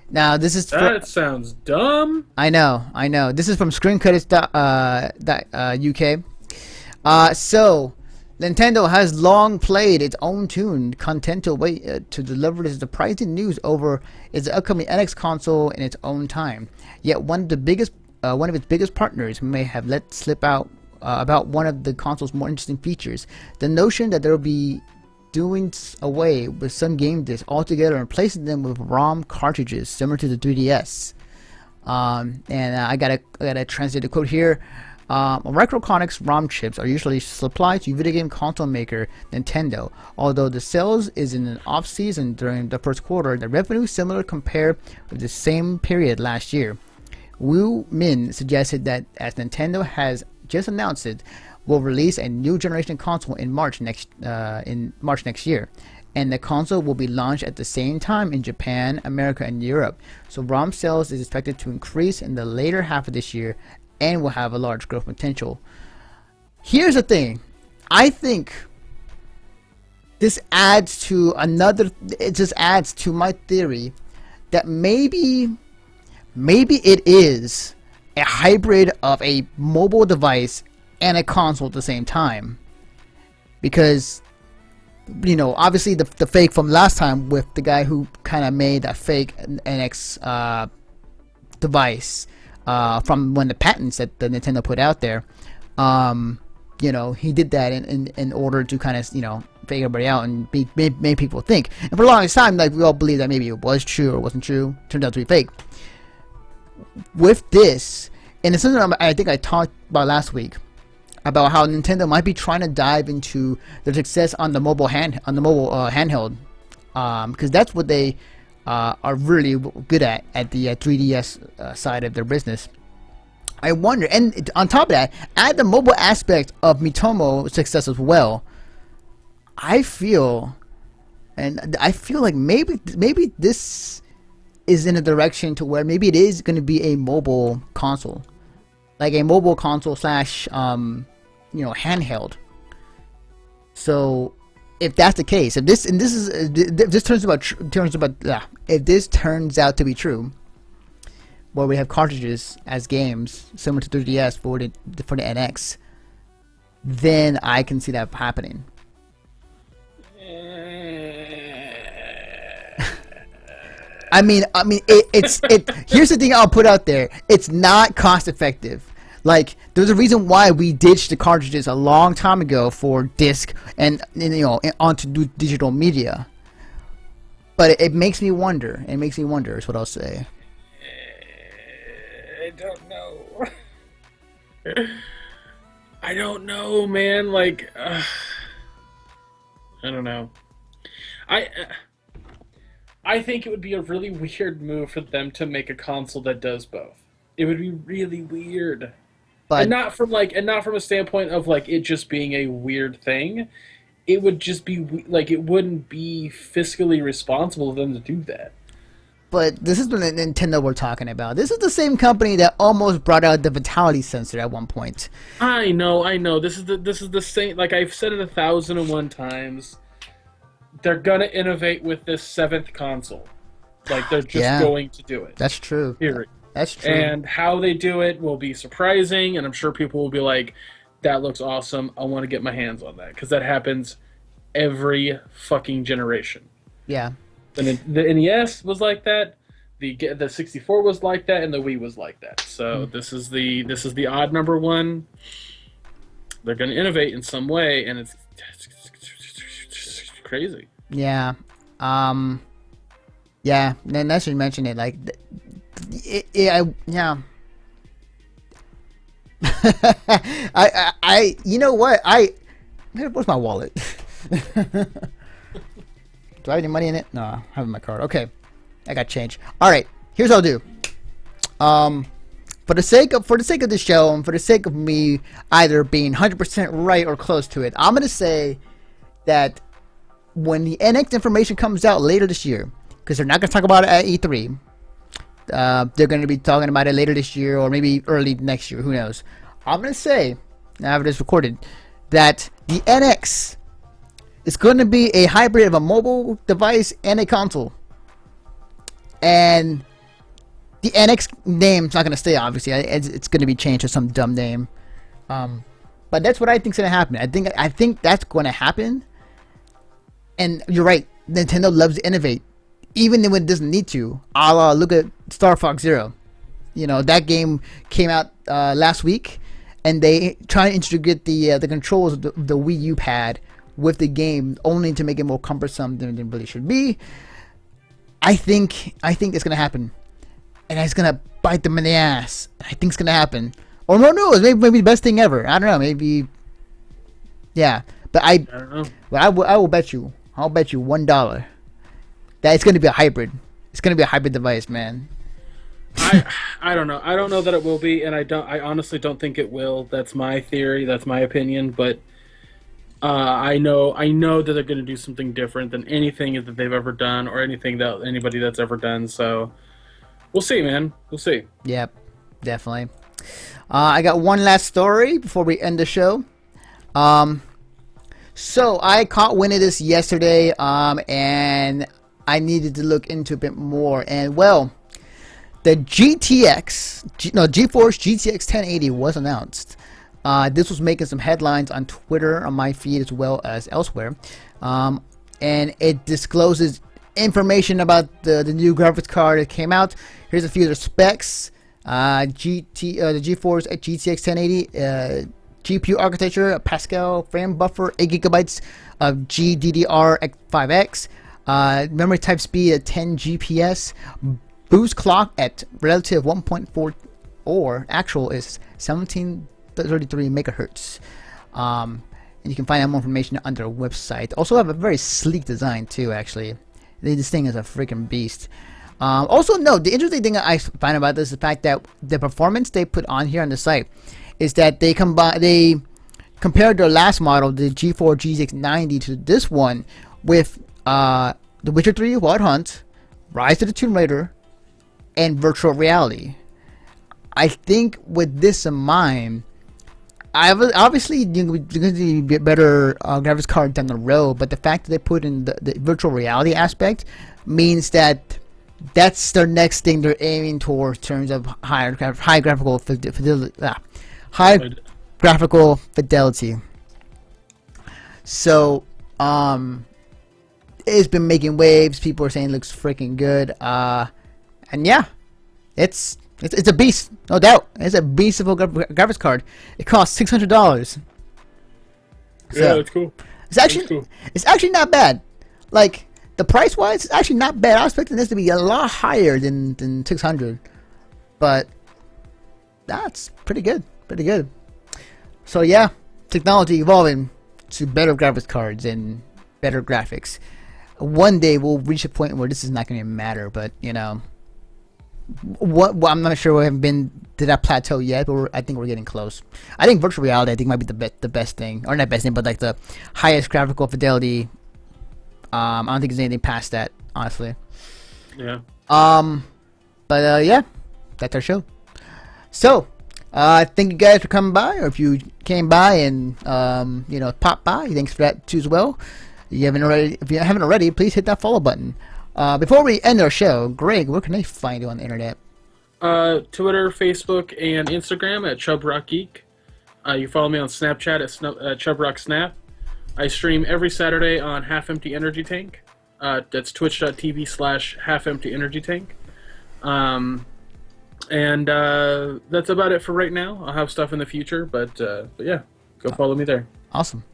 Speaker 1: Now, this is...
Speaker 2: That sounds dumb.
Speaker 1: I know. This is from screencredits.uk. So, Nintendo has long played its own tune, content to wait to deliver this surprising news over its upcoming NX console in its own time. Yet one of its biggest partners may have let slip out about one of the console's more interesting features: the notion that they will be doing away with some game discs altogether and replacing them with ROM cartridges similar to the 3DS. And I gotta translate the quote here. Microelectronics ROM chips are usually supplied to video game console maker Nintendo. Although the sales is in an off-season during the first quarter, the revenue similar compared with the same period last year. Wu Min suggested that as Nintendo has just announced it, will release a new generation console in March next year, and the console will be launched at the same time in Japan, America, and Europe. So ROM sales is expected to increase in the later half of this year and will have a large growth potential. Here's the thing. I think this adds to it just adds to my theory that maybe it is a hybrid of a mobile device and a console at the same time. Because, obviously the fake from last time with the guy who kind of made that fake NX device from when the patents that the Nintendo put out there, he did that in order to kind of, fake everybody out and make people think. And for the longest time, like, we all believed that maybe it was true or wasn't true. Turned out to be fake. With this, and it's something I think I talked about last week, about how Nintendo might be trying to dive into their success on the mobile handheld, because that's what they are really good at the 3DS side of their business. I wonder, and on top of that, add the mobile aspect of Miitomo's success as well. I feel like maybe this is in a direction to where maybe it is going to be a mobile console, like a mobile console / handheld. So if that's the case, if this turns out to be true, where we have cartridges as games similar to 3DS for the NX, then I can see that happening. I mean, it's here's the thing I'll put out there. It's not cost effective. Like, there's a reason why we ditched the cartridges a long time ago for disc and onto digital media. But it makes me wonder. It makes me wonder is what I'll say.
Speaker 2: I don't know. I don't know, man. Like, I don't know. I think it would be a really weird move for them to make a console that does both. It would be really weird. But, and not from a standpoint of like it just being a weird thing. It would just be like it wouldn't be fiscally responsible of them to do that.
Speaker 1: But this is the Nintendo we're talking about. This is the same company that almost brought out the Vitality sensor at one point.
Speaker 2: I know. This is the same. Like, I've said it 1,001 times. They're gonna innovate with this 7th console. Like, they're just going to do it.
Speaker 1: That's true.
Speaker 2: Period.
Speaker 1: That's true.
Speaker 2: And how they do it will be surprising, and I'm sure people will be like, that looks awesome. I want to get my hands on that. Because that happens every fucking generation.
Speaker 1: Yeah.
Speaker 2: The NES was like that. The 64 was like that, and the Wii was like that. So this is the odd number one. They're going to innovate in some way, and it's crazy.
Speaker 1: Yeah. Yeah. Then as you mentioned it, like, yeah. I you know what? Where's my wallet? Do I have any money in it? No, I have my card. Okay, I got change. All right, here's what I'll do. For the sake of the show, and for the sake of me either being 100% right or close to it, I'm gonna say that when the NX information comes out later this year, because they're not gonna talk about it at E3. They're going to be talking about it later this year or maybe early next year. Who knows? I'm going to say, now I have this recorded, that the NX is going to be a hybrid of a mobile device and a console. And the NX name's not going to stay, obviously. It's going to be changed to some dumb name. But that's what I think is going to happen. I think that's going to happen. And you're right. Nintendo loves to innovate. Even when it doesn't need to. Look at Star Fox Zero. That game came out last week, and they try to integrate the controls of the Wii U pad with the game, only to make it more cumbersome than it really should be. I think it's gonna happen, and it's gonna bite them in the ass. I think it's gonna happen, Or no news. Maybe the best thing ever. I don't know. Maybe. Yeah, but
Speaker 2: I don't know.
Speaker 1: But I will bet you. I'll bet you $1 that it's going to be a hybrid. It's going to be a hybrid device, man.
Speaker 2: I don't know. I don't know that it will be, and I honestly don't think it will. That's my theory. That's my opinion. But I know that they're going to do something different than anything that they've ever done, or anything that anybody that's ever done. So we'll see, man. We'll see.
Speaker 1: Yep, definitely. I got one last story before we end the show. So I caught wind of this yesterday, and I needed to look into a bit more. And well, the GeForce GTX 1080 was announced. This was making some headlines on Twitter, on my feed, as well as elsewhere. And it discloses information about the new graphics card that came out. Here's a few of the specs. The GeForce GTX 1080 GPU architecture, a Pascal frame buffer, 8 gigabytes of GDDR5X, memory type speed at 10 GPS, boost clock at relative 1.4, or actual is 1733 megahertz. And you can find out more information on their website. Also have a very sleek design too, actually. This thing is a freaking beast. Also, no, the interesting thing I find about this is the fact that the performance they put on here on the site is that they compared their last model, the GeForce GTX 90, to this one with The Witcher 3 Wild Hunt, Rise of the Tomb Raider, and virtual reality. I think with this in mind, obviously you're going to get better graphics card down the road, but the fact that they put in the virtual reality aspect means that that's their next thing they're aiming towards in terms of high graphical fidelity. So, it's been making waves. People are saying it looks freaking good. And yeah, it's a beast, no doubt. It's a beast of a graphics card. It costs $600. So,
Speaker 2: yeah, that's cool.
Speaker 1: It's actually not bad. Like, the price wise, it's actually not bad. I was expecting this to be a lot higher than 600, but that's pretty good. Pretty good. So yeah, technology evolving to better graphics cards and better graphics. One day we'll reach a point where this is not going to matter, but you know, I'm not sure we haven't been to that plateau yet, but I think we're getting close. I think virtual reality, I think, might be the best thing, or not best thing, but like the highest graphical fidelity. I don't think there's anything past that, honestly.
Speaker 2: Yeah.
Speaker 1: But yeah, that's our show. So, thank you guys for coming by, or if you came by and popped by, thanks for that too as well. If you haven't already, please hit that follow button. Before we end our show, Greg, where can they find you on the internet?
Speaker 2: Twitter, Facebook, and Instagram at ChubRockGeek. You follow me on Snapchat at ChubRockSnap. I stream every Saturday on Half Empty Energy Tank. That's twitch.tv/halfemptyenergytank. And that's about it for right now. I'll have stuff in the future, but yeah, go follow me there.
Speaker 1: Awesome.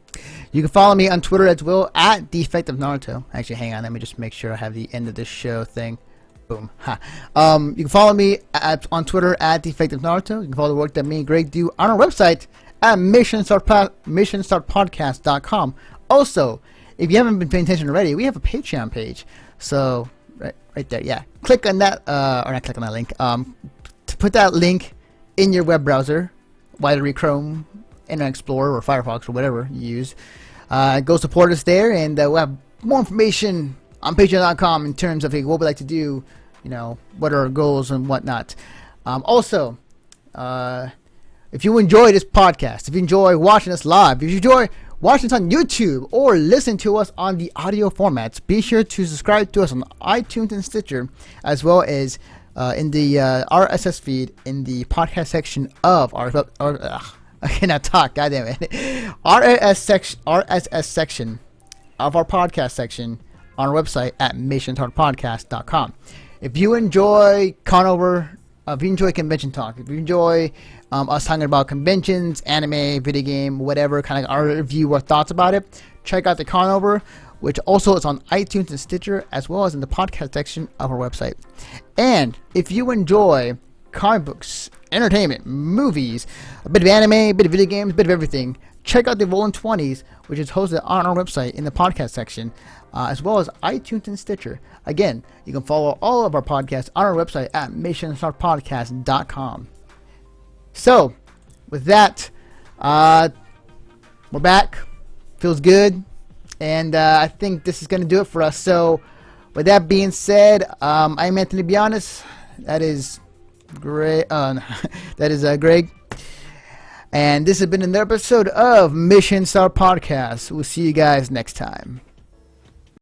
Speaker 1: You can follow me on Twitter as well at DefectiveNaruto. Actually, hang on, let me just make sure I have the end of this show thing. Boom. Ha. You can follow me on Twitter at DefectiveNaruto. You can follow the work that me and Greg do on our website at missionstartpodcast.com. Also, if you haven't been paying attention already, we have a Patreon page. So right there, yeah. Click on that, or not click on that link. To put that link in your web browser, whether it be Chrome, Internet Explorer, or Firefox, or whatever you use. Go support us there, and we'll have more information on Patreon.com in terms of what we like to do, what are our goals and whatnot. Also, if you enjoy this podcast, if you enjoy watching us live, if you enjoy watching us on YouTube or listen to us on the audio formats, be sure to subscribe to us on iTunes and Stitcher, as well as in the RSS feed in the podcast section of our I cannot talk, goddamn it. RSS section of our podcast section on our website at missionstartpodcast.com. If you enjoy Conover, if you enjoy convention talk, if you enjoy us talking about conventions, anime, video game, whatever, kind of our review or thoughts about it, check out the Conover, which also is on iTunes and Stitcher, as well as in the podcast section of our website. And if you enjoy comic books entertainment, movies, a bit of anime, a bit of video games, a bit of everything. Check out the Rolling 20s, which is hosted on our website in the podcast section, as well as iTunes and Stitcher. Again, you can follow all of our podcasts on our website at missionstarpodcast.com. So, with that, we're back. Feels good. And I think this is going to do it for us. So, with that being said, I'm Anthony Bionis. That is Greg. Greg. And this has been another episode of Mission Star Podcast. We'll see you guys next time.